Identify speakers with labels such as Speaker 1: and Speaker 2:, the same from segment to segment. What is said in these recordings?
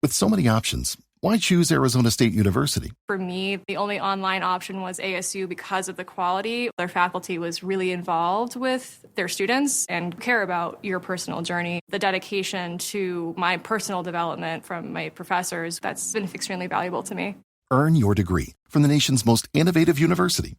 Speaker 1: With so many options, why choose Arizona State University?
Speaker 2: For me, the only online option was ASU because of the quality. Their faculty was really involved with their students and care about your personal journey. The dedication to my personal development from my professors, that's been extremely valuable to me.
Speaker 1: Earn your degree from the nation's most innovative university.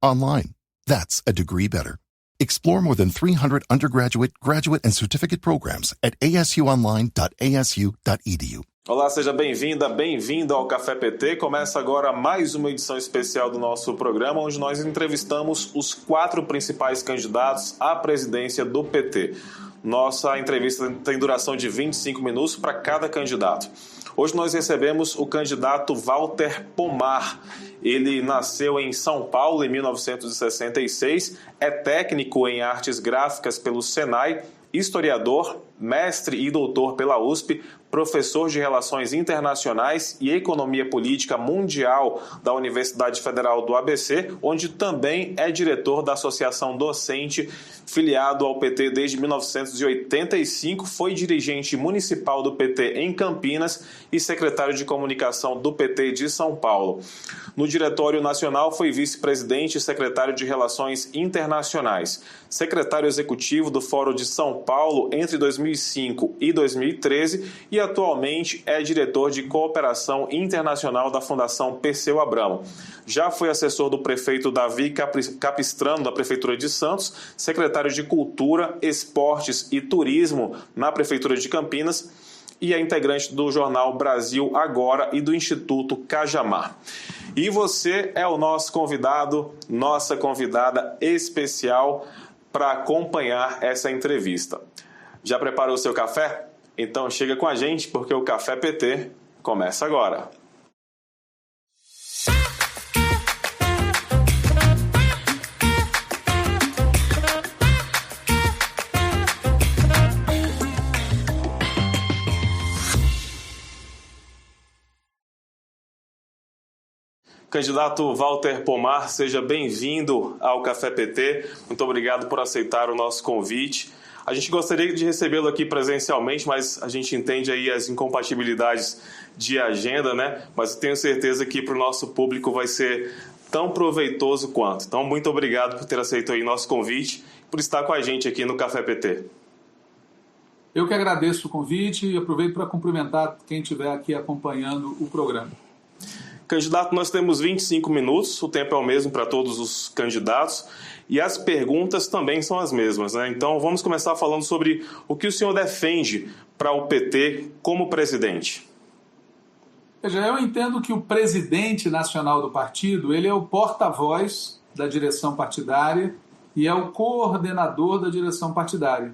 Speaker 1: Online. That's a degree better. Explore more than 300 undergraduate, graduate, and certificate programs at asuonline.asu.edu.
Speaker 3: Olá, seja bem-vinda, bem-vindo ao Café PT. Começa agora mais uma edição especial do nosso programa, onde nós entrevistamos os 4 principais candidatos à presidência do PT. Nossa entrevista tem duração de 25 minutos para cada candidato. Hoje nós recebemos o candidato Walter Pomar. Ele nasceu em São Paulo em 1966, é técnico em artes gráficas pelo Senai, historiador, mestre e doutor pela USP, professor de Relações Internacionais e Economia Política Mundial da Universidade Federal do ABC, onde também é diretor da Associação Docente, filiado ao PT desde 1985, foi dirigente municipal do PT em Campinas e secretário de Comunicação do PT de São Paulo. No Diretório Nacional foi vice-presidente e secretário de Relações Internacionais, secretário executivo do Fórum de São Paulo entre 2005 e 2013 e atualmente é diretor de Cooperação Internacional da Fundação Perseu Abramo. Já foi assessor do prefeito Davi Capistrano, da Prefeitura de Santos, secretário de Cultura, Esportes e Turismo na Prefeitura de Campinas e é integrante do jornal Brasil Agora e do Instituto Cajamar. E você é o nosso convidado, nossa convidada especial para acompanhar essa entrevista. Já preparou o seu café? Então chega com a gente porque o Café PT começa agora. Candidato Walter Pomar, seja bem-vindo ao Café PT. Muito obrigado por aceitar o nosso convite. A gente gostaria de recebê-lo aqui presencialmente, mas a gente entende aí as incompatibilidades de agenda, né? Mas eu tenho certeza que para o nosso público vai ser tão proveitoso quanto. Então, muito obrigado por ter aceito aí nosso convite e por estar com a gente aqui no Café PT.
Speaker 4: Eu que agradeço o convite e aproveito para cumprimentar quem estiver aqui acompanhando o programa.
Speaker 3: Candidato, nós temos 25 minutos, o tempo é o mesmo para todos os candidatos e as perguntas também são as mesmas, né? Então vamos começar falando sobre o que o senhor defende para o PT como presidente.
Speaker 4: Veja, eu entendo que o presidente nacional do partido, ele é o porta-voz da direção partidária e é o coordenador da direção partidária.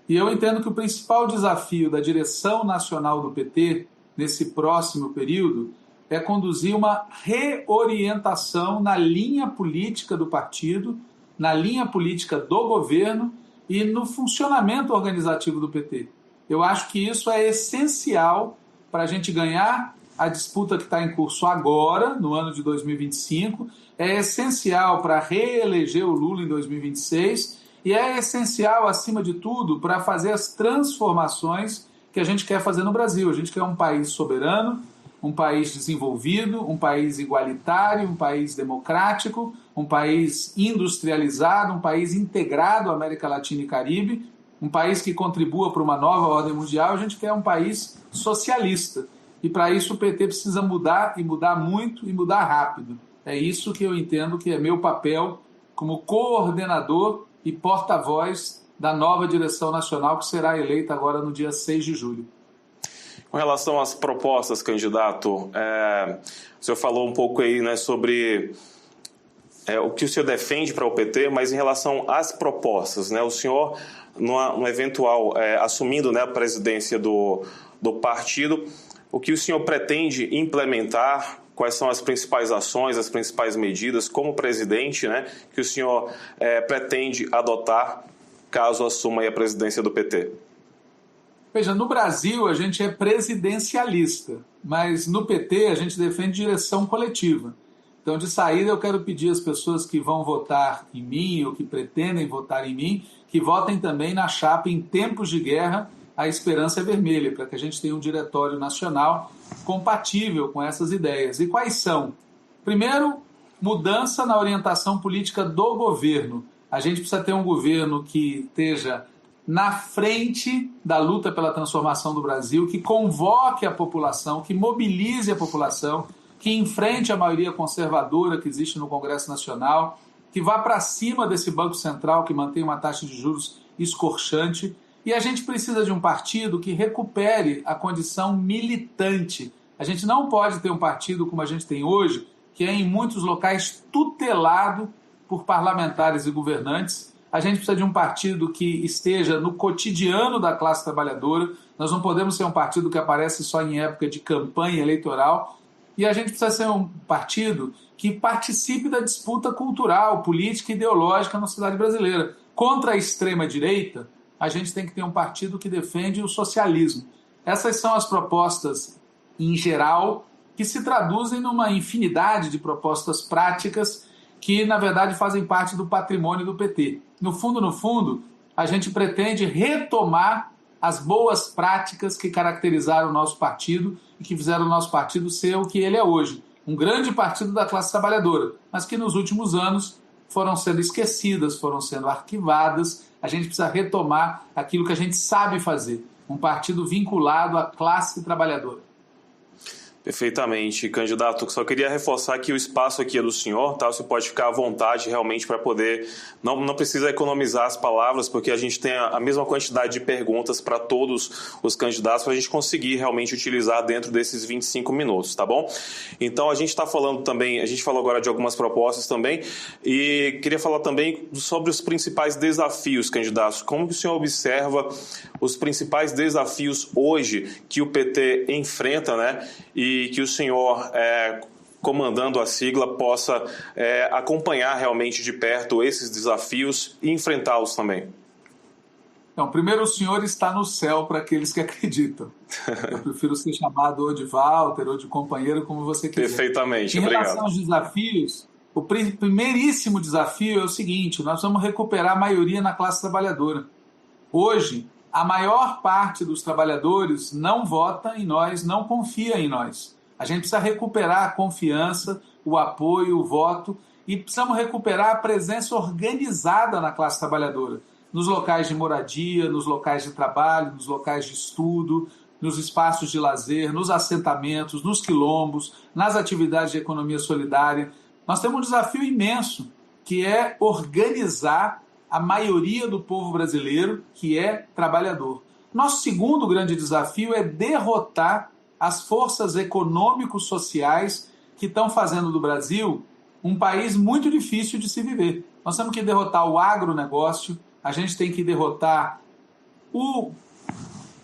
Speaker 4: E eu entendo que o principal desafio da direção nacional do PT nesse próximo período é conduzir uma reorientação na linha política do partido, na linha política do governo e no funcionamento organizativo do PT. Eu acho que isso é essencial para a gente ganhar a disputa que está em curso agora, no ano de 2025, é essencial para reeleger o Lula em 2026 e é essencial, acima de tudo, para fazer as transformações que a gente quer fazer no Brasil. A gente quer um país soberano, um país desenvolvido, um país igualitário, um país democrático, um país industrializado, um país integrado à América Latina e Caribe, um país que contribua para uma nova ordem mundial. A gente quer um país socialista. E para isso o PT precisa mudar, e mudar muito, e mudar rápido. É isso que eu entendo que é meu papel como coordenador e porta-voz da nova direção nacional que será eleita agora no dia 6 de julho.
Speaker 3: Com relação às propostas, candidato, o senhor falou um pouco aí, né, sobre o que o senhor defende para o PT, mas em relação às propostas, né, o senhor, no eventual, assumindo, né, a presidência do partido, o que o senhor pretende implementar, quais são as principais ações, as principais medidas como presidente, né, que o senhor pretende adotar caso assuma aí a presidência do PT?
Speaker 4: Veja, no Brasil a gente é presidencialista, mas no PT a gente defende direção coletiva. Então, de saída, eu quero pedir às pessoas que vão votar em mim ou que pretendem votar em mim, que votem também na chapa Em Tempos de Guerra, a esperança é vermelha, para que a gente tenha um diretório nacional compatível com essas ideias. E quais são? Primeiro, mudança na orientação política do governo. A gente precisa ter um governo que esteja na frente da luta pela transformação do Brasil, que convoque a população, que mobilize a população, que enfrente a maioria conservadora que existe no Congresso Nacional, que vá para cima desse Banco Central que mantém uma taxa de juros escorchante. E a gente precisa de um partido que recupere a condição militante. A gente não pode ter um partido como a gente tem hoje, que é em muitos locais tutelado por parlamentares e governantes. A gente precisa de um partido que esteja no cotidiano da classe trabalhadora. Nós não podemos ser um partido que aparece só em época de campanha eleitoral. E a gente precisa ser um partido que participe da disputa cultural, política e ideológica na sociedade brasileira. Contra a extrema-direita, a gente tem que ter um partido que defende o socialismo. Essas são as propostas, em geral, que se traduzem numa infinidade de propostas práticas que, na verdade, fazem parte do patrimônio do PT. No fundo, a gente pretende retomar as boas práticas que caracterizaram o nosso partido e que fizeram o nosso partido ser o que ele é hoje. Um grande partido da classe trabalhadora, mas que nos últimos anos foram sendo esquecidas, foram sendo arquivadas. A gente precisa retomar aquilo que a gente sabe fazer. Um partido vinculado à classe trabalhadora.
Speaker 3: Perfeitamente, candidato. Só queria reforçar que o espaço aqui é do senhor, tá? Você pode ficar à vontade realmente para poder... Não precisa economizar as palavras, porque a gente tem a mesma quantidade de perguntas para todos os candidatos para a gente conseguir realmente utilizar dentro desses 25 minutos, tá bom? Então, a gente está falando também, a gente falou agora de algumas propostas também, e queria falar também sobre os principais desafios, candidatos. Como que o senhor observa os principais desafios hoje que o PT enfrenta, né? E que o senhor, comandando a sigla, possa acompanhar realmente de perto esses desafios e enfrentá-los também.
Speaker 4: Então, primeiro, o senhor está no céu para aqueles que acreditam. Eu prefiro ser chamado ou de Walter ou de companheiro, como você quiser.
Speaker 3: Perfeitamente,
Speaker 4: obrigado. Em
Speaker 3: obrigado.
Speaker 4: relação aos desafios, o primeiríssimo desafio é o seguinte: nós vamos recuperar a maioria na classe trabalhadora. Hoje, a maior parte dos trabalhadores não vota em nós, não confia em nós. A gente precisa recuperar a confiança, o apoio, o voto, e precisamos recuperar a presença organizada na classe trabalhadora, nos locais de moradia, nos locais de trabalho, nos locais de estudo, nos espaços de lazer, nos assentamentos, nos quilombos, nas atividades de economia solidária. Nós temos um desafio imenso, que é organizar a maioria do povo brasileiro, que é trabalhador. Nosso segundo grande desafio é derrotar as forças econômico-sociais que estão fazendo do Brasil um país muito difícil de se viver. Nós temos que derrotar o agronegócio, a gente tem que derrotar o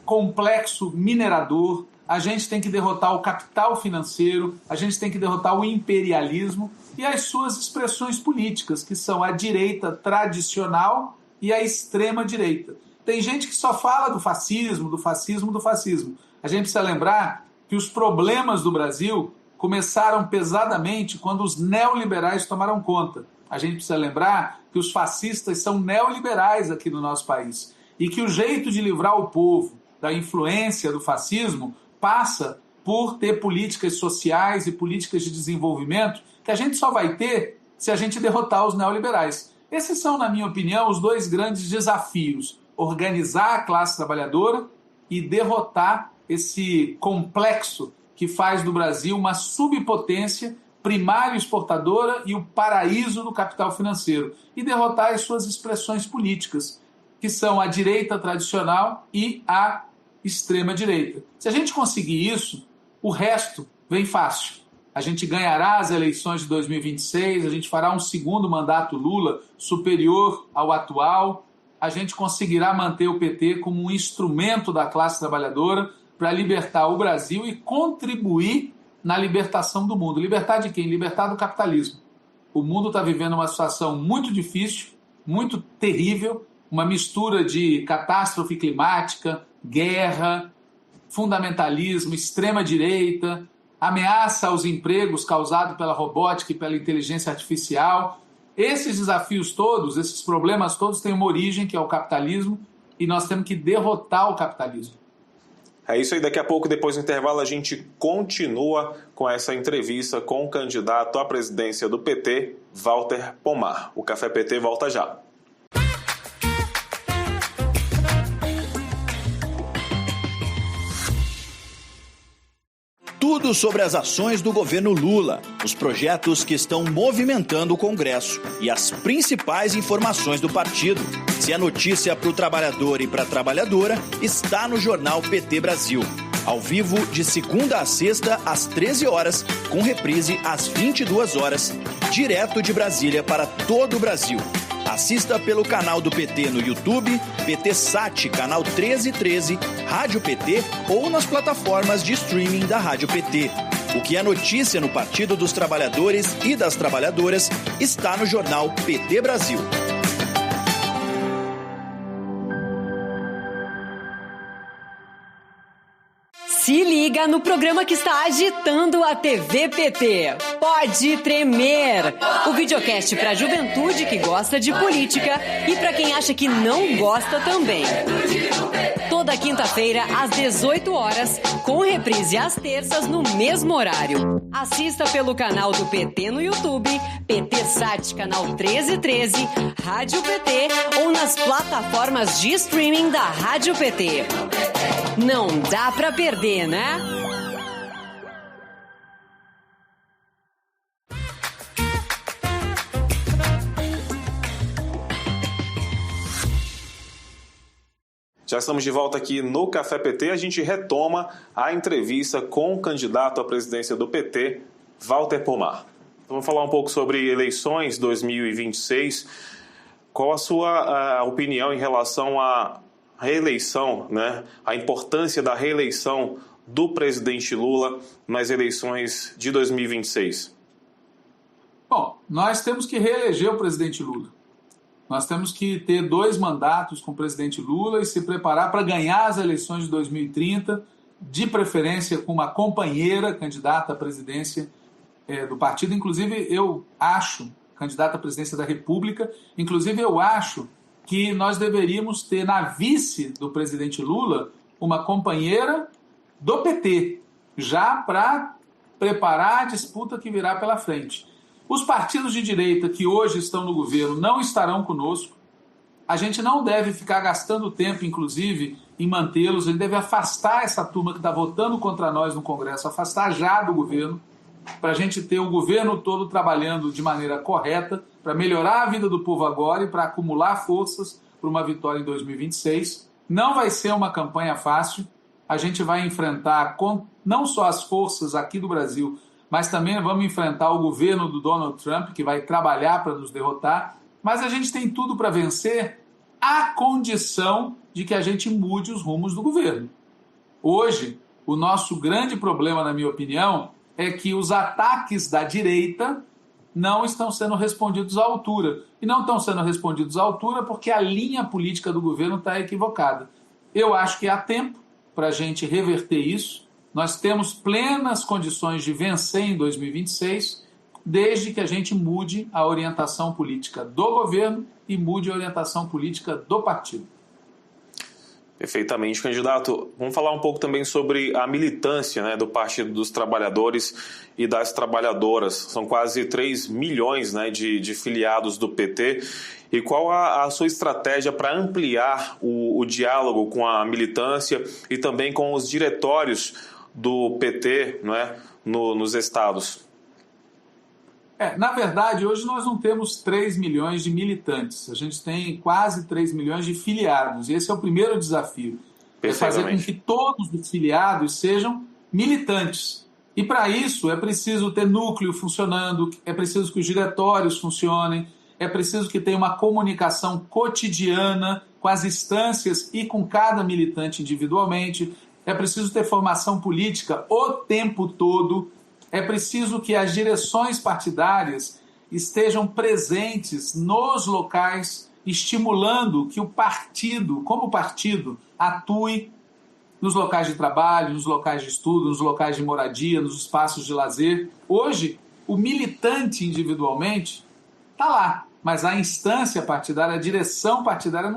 Speaker 4: complexo minerador, a gente tem que derrotar o capital financeiro, a gente tem que derrotar o imperialismo e as suas expressões políticas, que são a direita tradicional e a extrema-direita. Tem gente que só fala do fascismo, do fascismo, do fascismo. A gente precisa lembrar que os problemas do Brasil começaram pesadamente quando os neoliberais tomaram conta. A gente precisa lembrar que os fascistas são neoliberais aqui no nosso país e que o jeito de livrar o povo da influência do fascismo passa por ter políticas sociais e políticas de desenvolvimento que a gente só vai ter se a gente derrotar os neoliberais. Esses são, na minha opinião, os dois grandes desafios: organizar a classe trabalhadora e derrotar esse complexo que faz do Brasil uma subpotência primária exportadora e o paraíso do capital financeiro, e derrotar as suas expressões políticas, que são a direita tradicional e a extrema-direita. Se a gente conseguir isso, o resto vem fácil. A gente ganhará as eleições de 2026, a gente fará um segundo mandato Lula superior ao atual, a gente conseguirá manter o PT como um instrumento da classe trabalhadora para libertar o Brasil e contribuir na libertação do mundo. Libertar de quem? Libertar do capitalismo. O mundo está vivendo uma situação muito difícil, muito terrível, uma mistura de catástrofe climática, guerra, fundamentalismo, extrema-direita, ameaça aos empregos causado pela robótica e pela inteligência artificial. Esses desafios todos, esses problemas todos têm uma origem, que é o capitalismo. e nós temos que derrotar o capitalismo.
Speaker 3: É isso aí, daqui a pouco, depois do intervalo, a gente continua com essa entrevista com o candidato à presidência do PT, Walter Pomar. O Café PT volta já.
Speaker 5: Tudo sobre as ações do governo Lula, os projetos que estão movimentando o Congresso e as principais informações do partido. Se é notícia para o trabalhador e para a trabalhadora, está no Jornal PT Brasil. Ao vivo, de segunda a sexta, às 13 horas, com reprise às 22 horas, direto de Brasília para todo o Brasil. Assista pelo canal do PT no YouTube, PT Sat, canal 1313, Rádio PT ou nas plataformas de streaming da Rádio PT. O que é notícia no Partido dos Trabalhadores e das Trabalhadoras está no Jornal PT Brasil.
Speaker 6: Se liga no programa que está agitando a TV PT. Pode Tremer. O videocast para a juventude que gosta de política e para quem acha que não gosta também. Toda quinta-feira, às 18 horas, com reprise às terças no mesmo horário. Assista pelo canal do PT no YouTube, PT Sat, canal 1313, Rádio PT ou nas plataformas de streaming da Rádio PT. Não dá pra perder, né?
Speaker 3: Já estamos de volta aqui no Café PT. A gente retoma a entrevista com o candidato à presidência do PT, Walter Pomar. Então, vamos falar um pouco sobre eleições 2026. Qual a sua opinião em relação à reeleição, né? A importância da reeleição do presidente Lula nas eleições de 2026?
Speaker 4: Bom, nós temos que reeleger o presidente Lula. Nós temos que ter 2 mandatos com o presidente Lula e se preparar para ganhar as eleições de 2030, de preferência com uma companheira candidata à presidência do partido. Inclusive, eu acho, candidata à presidência da República, inclusive eu acho que nós deveríamos ter na vice do presidente Lula uma companheira do PT, já para preparar a disputa que virá pela frente. Os partidos de direita que hoje estão no governo não estarão conosco. A gente não deve ficar gastando tempo, inclusive, em mantê-los. Ele deve afastar essa turma que está votando contra nós no Congresso, afastar já do governo, para a gente ter o governo todo trabalhando de maneira correta, para melhorar a vida do povo agora e para acumular forças para uma vitória em 2026. Não vai ser uma campanha fácil. A gente vai enfrentar não só as forças aqui do Brasil, mas também vamos enfrentar o governo do Donald Trump, que vai trabalhar para nos derrotar. Mas a gente tem tudo para vencer, à condição de que a gente mude os rumos do governo. Hoje, o nosso grande problema, na minha opinião, é que os ataques da direita não estão sendo respondidos à altura. E não estão sendo respondidos à altura porque a linha política do governo está equivocada. Eu acho que há tempo para a gente reverter isso. Nós temos plenas condições de vencer em 2026, desde que a gente mude a orientação política do governo e mude a orientação política do partido.
Speaker 3: Perfeitamente, candidato. Vamos falar um pouco também sobre a militância, né, do Partido dos Trabalhadores e das Trabalhadoras. São quase 3 milhões, né, de filiados do PT. E qual a sua estratégia para ampliar o diálogo com a militância e também com os diretórios do PT, né, nos estados?
Speaker 4: Na verdade, hoje nós não temos 3 milhões de militantes. A gente tem quase 3 milhões de filiados. E esse é o primeiro desafio. É fazer com que todos os filiados sejam militantes. E para isso é preciso ter núcleo funcionando, é preciso que os diretórios funcionem, é preciso que tenha uma comunicação cotidiana com as instâncias e com cada militante individualmente. É preciso ter formação política o tempo todo. É preciso que as direções partidárias estejam presentes nos locais, estimulando que o partido, como partido, atue nos locais de trabalho, nos locais de estudo, nos locais de moradia, nos espaços de lazer. Hoje, o militante individualmente está lá. mas a instância partidária, a direção partidária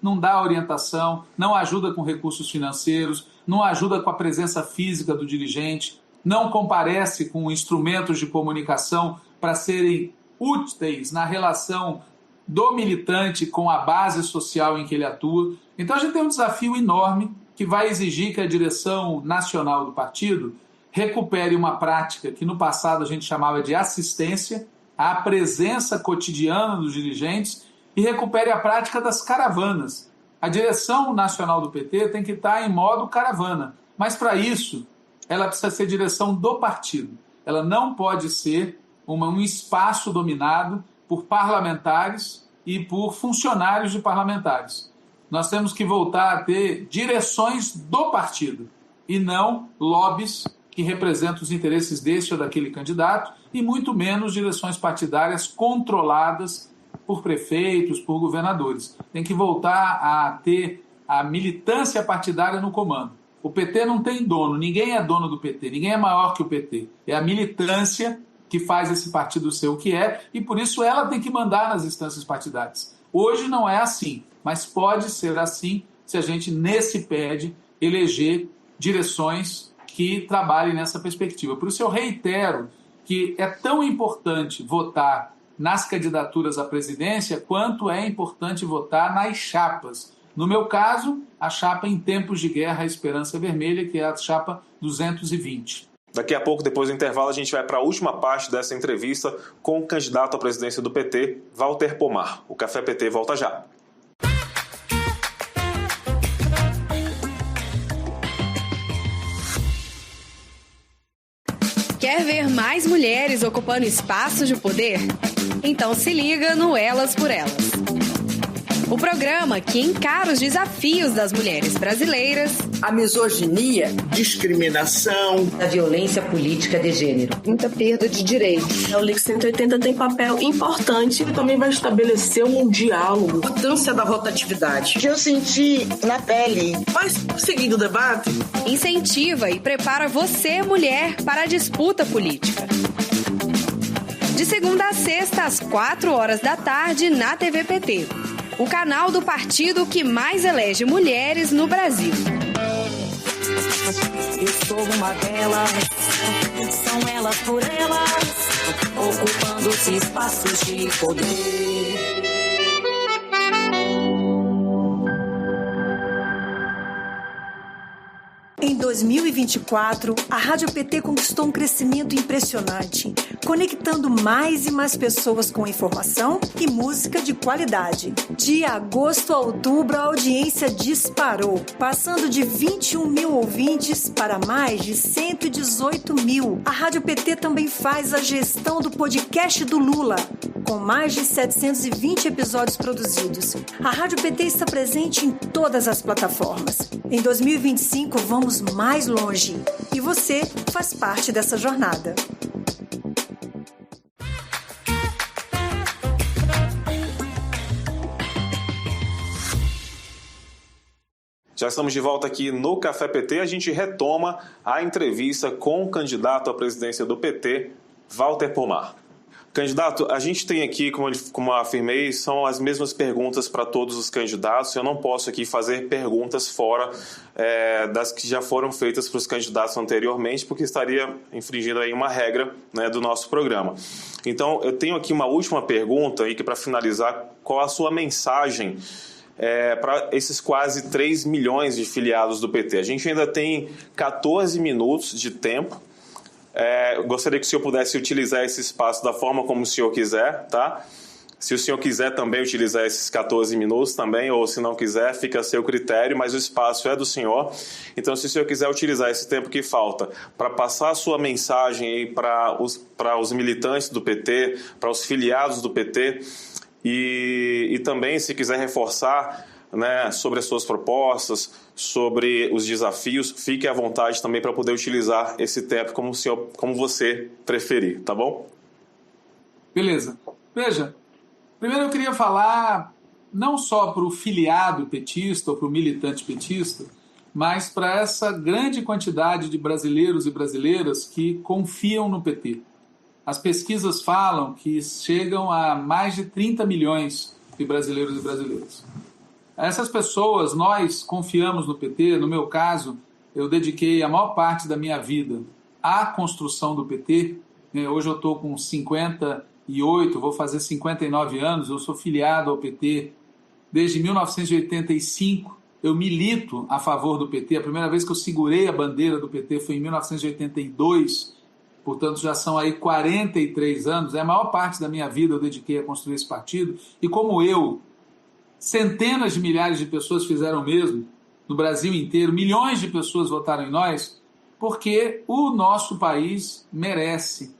Speaker 4: não dá orientação, não ajuda com recursos financeiros, não ajuda com a presença física do dirigente, não comparece com instrumentos de comunicação para serem úteis na relação do militante com a base social em que ele atua. Então a gente tem um desafio enorme que vai exigir que a direção nacional do partido recupere uma prática que no passado a gente chamava de assistência, a presença cotidiana dos dirigentes, e recupere a prática das caravanas. A direção nacional do PT tem que estar em modo caravana, mas para isso ela precisa ser direção do partido. Ela não pode ser um espaço dominado por parlamentares e por funcionários de parlamentares. Nós temos que voltar a ter direções do partido e não lobbies que representam os interesses desse ou daquele candidato, e muito menos direções partidárias controladas por prefeitos, por governadores. Tem que voltar a ter a militância partidária no comando. O PT não tem dono, ninguém é dono do PT, ninguém é maior que o PT. É a militância que faz esse partido ser o que é, e por isso ela tem que mandar nas instâncias partidárias. Hoje não é assim, mas pode ser assim se a gente, nesse PED, eleger direções que trabalhem nessa perspectiva. Por isso eu reitero que é tão importante votar nas candidaturas à presidência quanto é importante votar nas chapas. No meu caso, a chapa em tempos de guerra, a Esperança Vermelha, que é a chapa 220.
Speaker 3: Daqui a pouco, depois do intervalo, a gente vai para a última parte dessa entrevista com o candidato à presidência do PT, Walter Pomar. O Café PT volta já.
Speaker 7: Quer ver mais mulheres ocupando espaços de poder? Então se liga no Elas por Elas. O programa que encara os desafios das mulheres brasileiras,
Speaker 8: a misoginia, discriminação,
Speaker 9: a violência política de gênero,
Speaker 10: muita perda de direitos.
Speaker 11: O LIC 180 tem papel importante e também vai estabelecer um diálogo.
Speaker 8: A importância da rotatividade.
Speaker 10: Que eu senti na pele.
Speaker 11: Mas, seguindo o debate,
Speaker 7: incentiva e prepara você, mulher, para a disputa política. De segunda a sexta, às 4h da tarde, na TV PT. O canal do partido que mais elege mulheres no Brasil.
Speaker 12: Eu sou uma delas, são elas por elas, ocupando os espaços de poder.
Speaker 13: Em 2024, a Rádio PT conquistou um crescimento impressionante, conectando mais e mais pessoas com informação e música de qualidade. De agosto a outubro, a audiência disparou, passando de 21 mil ouvintes para mais de 118 mil. A Rádio PT também faz a gestão do podcast do Lula, com mais de 720 episódios produzidos. A Rádio PT está presente em todas as plataformas. Em 2025, vamos mais longe. E você faz parte dessa jornada.
Speaker 3: Já estamos de volta aqui no Café PT. A gente retoma a entrevista com o candidato à presidência do PT, Walter Pomar. Candidato, a gente tem aqui, como eu afirmei, são as mesmas perguntas para todos os candidatos. Eu não posso aqui fazer perguntas fora das que já foram feitas para os candidatos anteriormente, porque estaria infringindo aí uma regra, né, do nosso programa. Então, eu tenho aqui uma última pergunta, e que para finalizar, qual a sua mensagem para esses quase 3 milhões de filiados do PT? A gente ainda tem 14 minutos de tempo. Gostaria que o senhor pudesse utilizar esse espaço da forma como o senhor quiser, tá? Se o senhor quiser também utilizar esses 14 minutos também, ou se não quiser, fica a seu critério, mas o espaço é do senhor. Então, se o senhor quiser utilizar esse tempo que falta para passar a sua mensagem aí para os militantes do PT, para os filiados do PT, e também, se quiser reforçar, né, sobre as suas propostas, sobre os desafios, fique à vontade também para poder utilizar esse tempo como você preferir, tá bom?
Speaker 4: Beleza. Veja, primeiro eu queria falar não só para o filiado petista ou para o militante petista, mas para essa grande quantidade de brasileiros e brasileiras que confiam no PT. As pesquisas falam que chegam a mais de 30 milhões de brasileiros e brasileiras. Essas pessoas, nós confiamos no PT. No meu caso, eu dediquei a maior parte da minha vida à construção do PT. Hoje eu estou com 58, vou fazer 59 anos, eu sou filiado ao PT desde 1985. Eu milito a favor do PT. A primeira vez que eu segurei a bandeira do PT foi em 1982, portanto já são aí 43 anos. A maior parte da minha vida eu dediquei a construir esse partido. E como eu, centenas de milhares de pessoas fizeram o mesmo, no Brasil inteiro, milhões de pessoas votaram em nós, porque o nosso país merece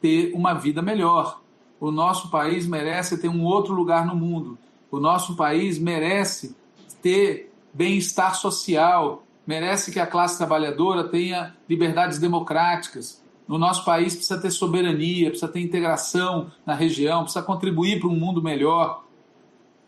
Speaker 4: ter uma vida melhor. O nosso país merece ter um outro lugar no mundo. O nosso país merece ter bem-estar social, merece que a classe trabalhadora tenha liberdades democráticas. O nosso país precisa ter soberania, precisa ter integração na região, precisa contribuir para um mundo melhor.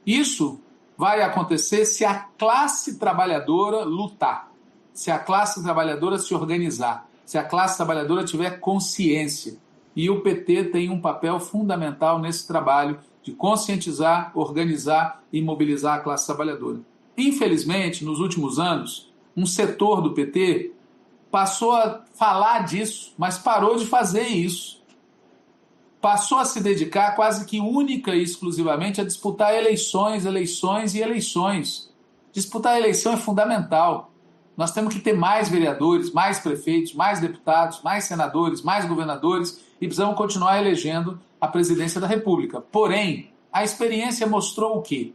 Speaker 4: Isso vai acontecer se a classe trabalhadora lutar, se a classe trabalhadora se organizar, se a classe trabalhadora tiver consciência. E o PT tem um papel fundamental nesse trabalho de conscientizar, organizar e mobilizar a classe trabalhadora. Infelizmente, nos últimos anos, um setor do PT passou a falar disso, mas parou de fazer isso. Passou a se dedicar quase que única e exclusivamente a disputar eleições. Disputar a eleição é fundamental. Nós temos que ter mais vereadores, mais prefeitos, mais deputados, mais senadores, mais governadores e precisamos continuar elegendo a presidência da República. Porém, a experiência mostrou o quê?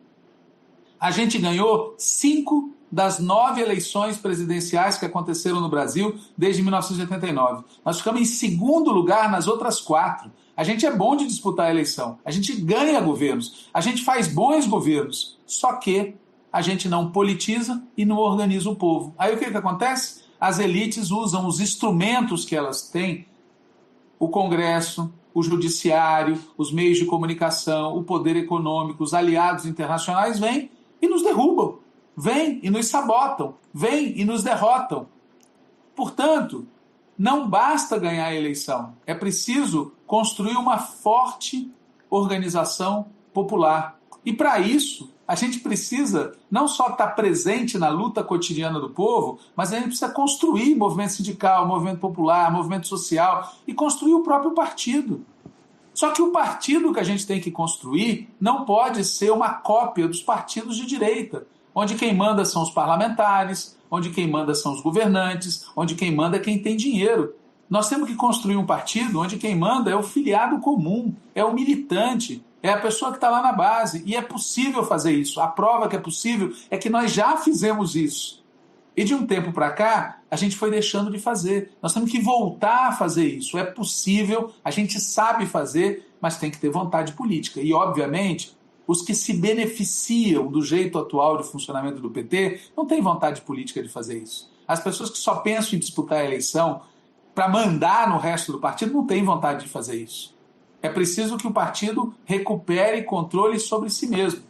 Speaker 4: A gente ganhou 5 das 9 eleições presidenciais que aconteceram no Brasil desde 1989. Nós ficamos em segundo lugar nas outras 4. A gente é bom de disputar a eleição, a gente ganha governos, a gente faz bons governos, só que a gente não politiza e não organiza o povo. Aí o que acontece? As elites usam os instrumentos que elas têm, o Congresso, o Judiciário, os meios de comunicação, o poder econômico, os aliados internacionais vêm e nos derrubam, vêm e nos sabotam, vêm e nos derrotam. Portanto, não basta ganhar a eleição, é preciso construir uma forte organização popular. E para isso, a gente precisa não só estar presente na luta cotidiana do povo, mas a gente precisa construir movimento sindical, movimento popular, movimento social e construir o próprio partido. Só que o partido que a gente tem que construir não pode ser uma cópia dos partidos de direita, onde quem manda são os parlamentares, onde quem manda são os governantes, onde quem manda é quem tem dinheiro. Nós temos que construir um partido onde quem manda é o filiado comum, é o militante, é a pessoa que está lá na base. E é possível fazer isso. A prova que é possível é que nós já fizemos isso. E de um tempo para cá, a gente foi deixando de fazer. Nós temos que voltar a fazer isso. É possível, a gente sabe fazer, mas tem que ter vontade política. E, obviamente, os que se beneficiam do jeito atual de funcionamento do PT não têm vontade política de fazer isso. As pessoas que só pensam em disputar a eleição para mandar no resto do partido não têm vontade de fazer isso. É preciso que o partido recupere controle sobre si mesmo.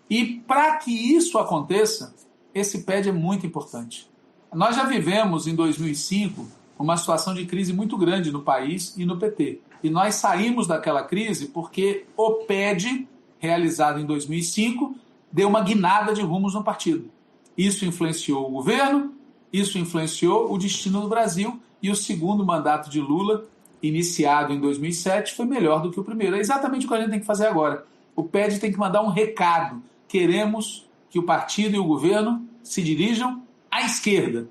Speaker 4: E para que isso aconteça, esse PED é muito importante. Nós já vivemos em 2005 uma situação de crise muito grande no país e no PT. E nós saímos daquela crise porque o PED, realizado em 2005, deu uma guinada de rumos no partido. Isso influenciou o governo, isso influenciou o destino do Brasil e o segundo mandato de Lula, iniciado em 2007, foi melhor do que o primeiro. É exatamente o que a gente tem que fazer agora. O PED tem que mandar um recado. Queremos que o partido e o governo se dirijam à esquerda.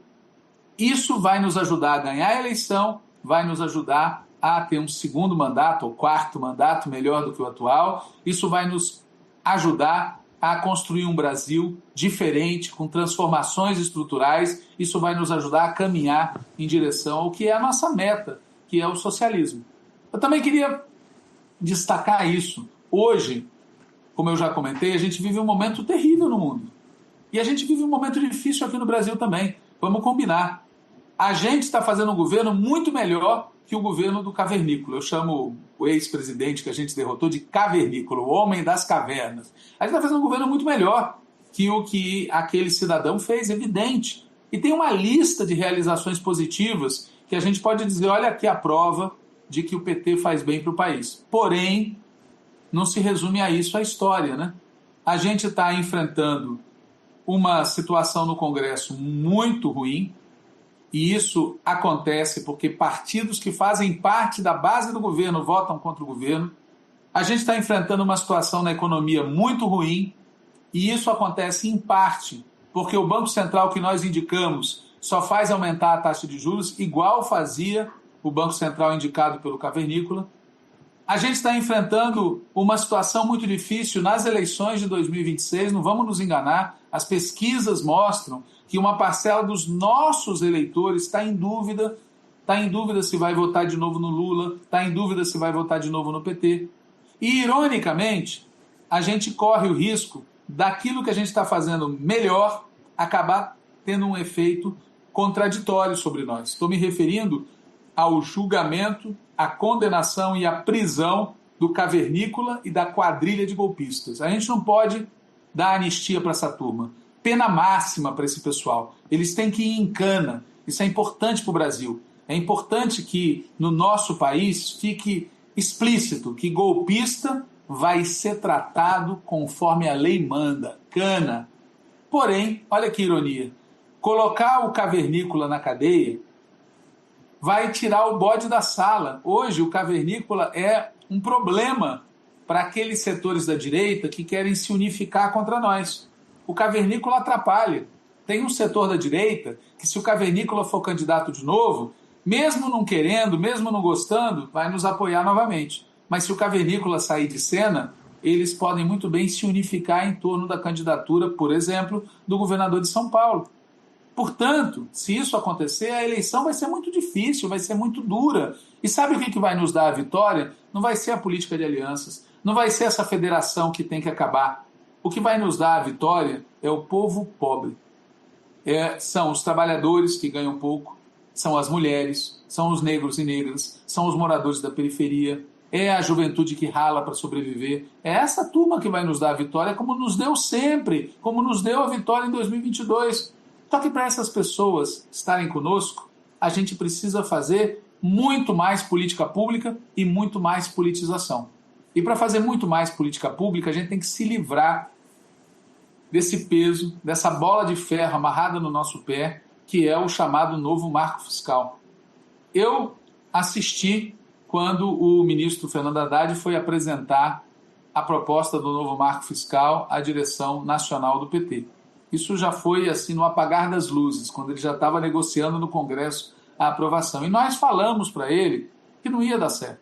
Speaker 4: Isso vai nos ajudar a ganhar a eleição, vai nos ajudar a ter um segundo mandato, ou quarto mandato, melhor do que o atual. Isso vai nos ajudar a construir um Brasil diferente, com transformações estruturais. Isso vai nos ajudar a caminhar em direção ao que é a nossa meta, que é o socialismo. Eu também queria destacar isso. Hoje, como eu já comentei, a gente vive um momento terrível no mundo. E a gente vive um momento difícil aqui no Brasil também. Vamos combinar. A gente está fazendo um governo muito melhor que o governo do cavernícola. Eu chamo o ex-presidente que a gente derrotou de cavernícola, o homem das cavernas. A gente está fazendo um governo muito melhor que o que aquele cidadão fez, evidente. E tem uma lista de realizações positivas que a gente pode dizer, olha aqui a prova de que o PT faz bem para o país. Porém, não se resume a isso a história, né? A gente está enfrentando uma situação no Congresso muito ruim, e isso acontece porque partidos que fazem parte da base do governo votam contra o governo. A gente está enfrentando uma situação na economia muito ruim, e isso acontece em parte porque o Banco Central que nós indicamos só faz aumentar a taxa de juros, igual fazia o Banco Central indicado pelo Cavernícola. A gente está enfrentando uma situação muito difícil nas eleições de 2026, não vamos nos enganar, as pesquisas mostram que uma parcela dos nossos eleitores está em dúvida se vai votar de novo no Lula, está em dúvida se vai votar de novo no PT. E, ironicamente, a gente corre o risco daquilo que a gente está fazendo melhor acabar tendo um efeito contraditório sobre nós. Estou me referindo ao julgamento, à condenação e à prisão do Cavernícola e da quadrilha de golpistas. A gente não pode dar anistia para essa turma. Pena máxima para esse pessoal. Eles têm que ir em cana. Isso é importante para o Brasil. É importante que no nosso país fique explícito que golpista vai ser tratado conforme a lei manda. Cana. Porém, olha que ironia. Colocar o Cavernícola na cadeia vai tirar o bode da sala. Hoje o Cavernícola é um problema para aqueles setores da direita que querem se unificar contra nós. O Cavernícola atrapalha. Tem um setor da direita que, se o Cavernícola for candidato de novo, mesmo não querendo, mesmo não gostando, vai nos apoiar novamente. Mas se o Cavernícola sair de cena, eles podem muito bem se unificar em torno da candidatura, por exemplo, do governador de São Paulo. Portanto, se isso acontecer, a eleição vai ser muito difícil, vai ser muito dura. E sabe o que vai nos dar a vitória? Não vai ser a política de alianças, não vai ser essa federação que tem que acabar. O que vai nos dar a vitória é o povo pobre. São os trabalhadores que ganham pouco, são as mulheres, são os negros e negras, são os moradores da periferia, é a juventude que rala para sobreviver. É essa turma que vai nos dar a vitória, como nos deu sempre, como nos deu a vitória em 2022. Só que para essas pessoas estarem conosco, a gente precisa fazer muito mais política pública e muito mais politização. E para fazer muito mais política pública, a gente tem que se livrar desse peso, dessa bola de ferro amarrada no nosso pé, que é o chamado novo marco fiscal. Eu assisti quando o ministro Fernando Haddad foi apresentar a proposta do novo marco fiscal à direção nacional do PT. Isso já foi assim no apagar das luzes, quando ele já estava negociando no Congresso a aprovação. E nós falamos para ele que não ia dar certo,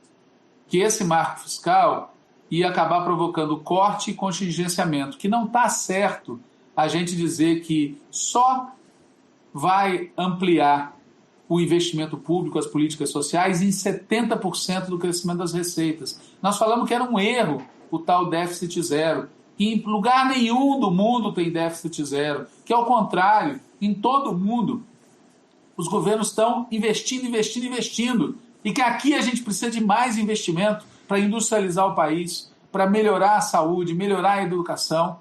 Speaker 4: que esse marco fiscal ia acabar provocando corte e contingenciamento, que não está certo a gente dizer que só vai ampliar o investimento público, as políticas sociais, em 70% do crescimento das receitas. Nós falamos que era um erro o tal déficit zero, que em lugar nenhum do mundo tem déficit zero, que ao contrário, em todo o mundo, os governos estão investindo, e que aqui a gente precisa de mais investimento para industrializar o país, para melhorar a saúde, melhorar a educação.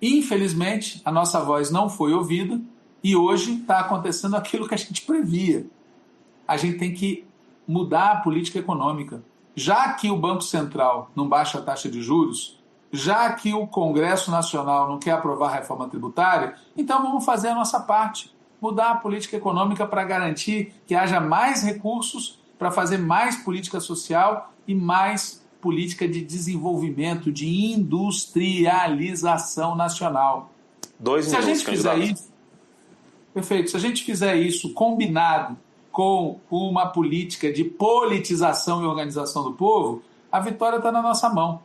Speaker 4: Infelizmente, a nossa voz não foi ouvida, e hoje está acontecendo aquilo que a gente previa. A gente tem que mudar a política econômica. Já que o Banco Central não baixa a taxa de juros, já que o Congresso Nacional não quer aprovar a reforma tributária, então vamos fazer a nossa parte. Mudar a política econômica para garantir que haja mais recursos para fazer mais política social e mais política de desenvolvimento, de industrialização nacional.
Speaker 3: 2 minutos,
Speaker 4: se a gente fizer isso, perfeito. Se a gente fizer isso combinado com uma política de politização e organização do povo, a vitória está na nossa mão.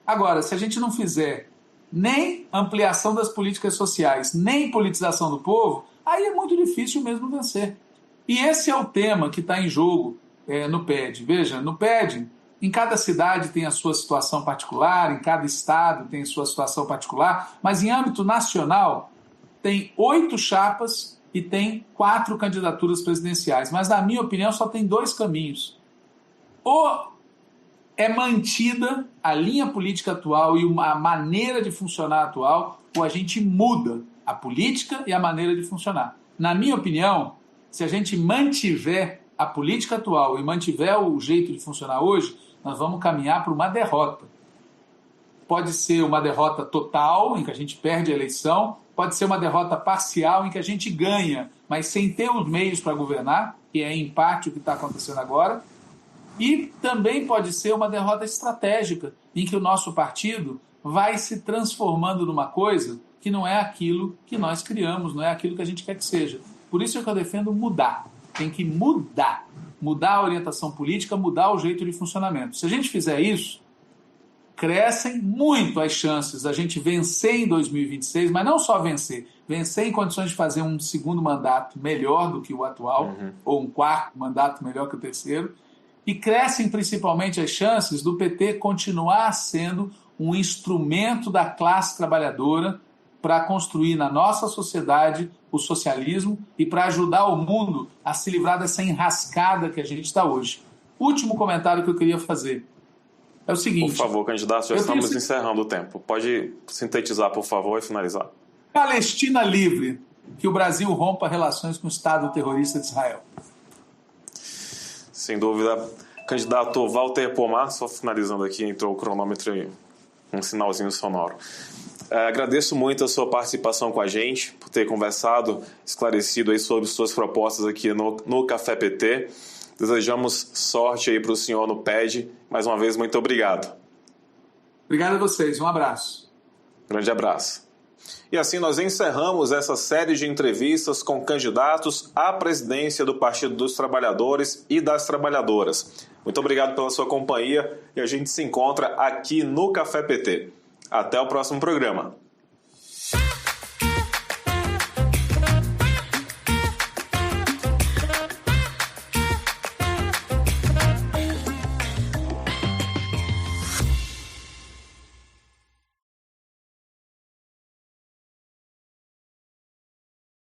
Speaker 4: Agora, se a gente não fizer nem ampliação das políticas sociais, nem politização do povo, aí é muito difícil mesmo vencer. E esse é o tema que está em jogo no PED. Veja, no PED, em cada cidade tem a sua situação particular, em cada estado tem a sua situação particular, mas em âmbito nacional tem 8 chapas e tem 4 candidaturas presidenciais. Mas, na minha opinião, só tem 2 caminhos. Ou é mantida a linha política atual e a maneira de funcionar atual, ou a gente muda a política e a maneira de funcionar. Na minha opinião, se a gente mantiver a política atual e mantiver o jeito de funcionar hoje, nós vamos caminhar para uma derrota. Pode ser uma derrota total, em que a gente perde a eleição, pode ser uma derrota parcial, em que a gente ganha, mas sem ter os meios para governar, que é em parte o que está acontecendo agora, e também pode ser uma derrota estratégica, em que o nosso partido vai se transformando numa coisa que não é aquilo que nós criamos, não é aquilo que a gente quer que seja. Por isso é que eu defendo mudar. Tem que mudar. Mudar a orientação política, mudar o jeito de funcionamento. Se a gente fizer isso, crescem muito as chances da gente vencer em 2026, mas não só vencer em condições de fazer um segundo mandato melhor do que o atual, ou um quarto mandato melhor que o terceiro, e crescem principalmente as chances do PT continuar sendo um instrumento da classe trabalhadora para construir na nossa sociedade o socialismo e para ajudar o mundo a se livrar dessa enrascada que a gente está hoje. Último comentário que eu queria fazer é o seguinte...
Speaker 3: Por favor, candidato, já estamos encerrando o tempo. Pode sintetizar, por favor, e finalizar.
Speaker 4: Palestina livre, que o Brasil rompa relações com o Estado terrorista de Israel.
Speaker 3: Sem dúvida. Candidato Walter Pomar, só finalizando aqui, entrou o cronômetro e um sinalzinho sonoro. Agradeço muito a sua participação com a gente, por ter conversado, esclarecido aí sobre suas propostas aqui no Café PT. Desejamos sorte aí para o senhor no PED. Mais uma vez, muito obrigado.
Speaker 4: Obrigado a vocês. Um abraço.
Speaker 3: Grande abraço. E assim nós encerramos essa série de entrevistas com candidatos à presidência do Partido dos Trabalhadores e das Trabalhadoras. Muito obrigado pela sua companhia e a gente se encontra aqui no Café PT. Até o próximo programa.